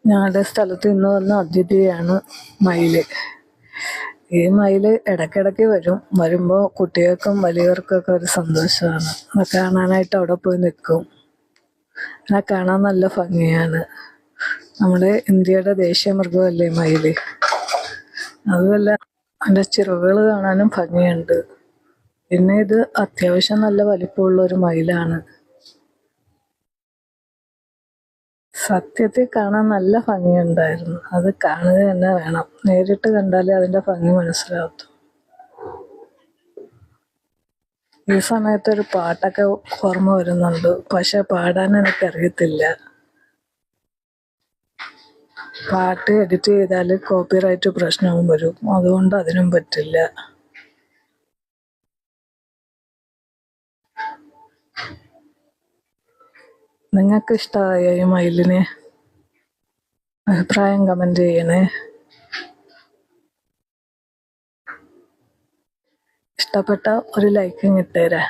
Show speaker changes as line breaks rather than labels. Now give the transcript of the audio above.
ഞങ്ങളുടെ സ്ഥലത്ത് ഇന്ന് വന്ന അതിഥിയാണ് മയില്. ഈ മയില് ഇടയ്ക്കിടയ്ക്ക് വരുമ്പോൾ കുട്ടികൾക്കും വലിയവർക്കൊക്കെ ഒരു സന്തോഷമാണ്. അത് കാണാനായിട്ട് അവിടെ പോയി നിൽക്കും. അതിനെ കാണാൻ നല്ല ഭംഗിയാണ്. നമ്മുടെ ഇന്ത്യയുടെ ദേശീയ മൃഗമല്ലേ മയില്. അതുമല്ല അതിൻ്റെ ചിറകുകൾ കാണാനും ഭംഗിയുണ്ട്. പിന്നെ ഇത് അത്യാവശ്യം നല്ല വലിപ്പമുള്ള ഒരു മയിലാണ്. സത്യത്തിൽ കാണാൻ നല്ല ഭംഗിയുണ്ടായിരുന്നു. അത് കാണുക തന്നെ വേണം. നേരിട്ട് കണ്ടാലേ അതിൻ്റെ ഭംഗി മനസ്സിലാവത്തു. ഈ സമയത്തൊരു പാട്ടൊക്കെ ഓർമ്മ വരുന്നുണ്ട്. പക്ഷെ പാടാൻ എനിക്കറിയത്തില്ല. പാട്ട് എഡിറ്റ് ചെയ്താൽ കോപ്പിറൈറ്റ് പ്രശ്നവും വരും. അതുകൊണ്ട് അതിനും പറ്റില്ല. നിങ്ങൾക്ക് ഇഷ്ടമായ ഈ മയിലിനെ? അഭിപ്രായം കമന്റ് ചെയ്യണേ. ഇഷ്ടപ്പെട്ട ഒരു ലൈക്കും ഇട്ടേരാ.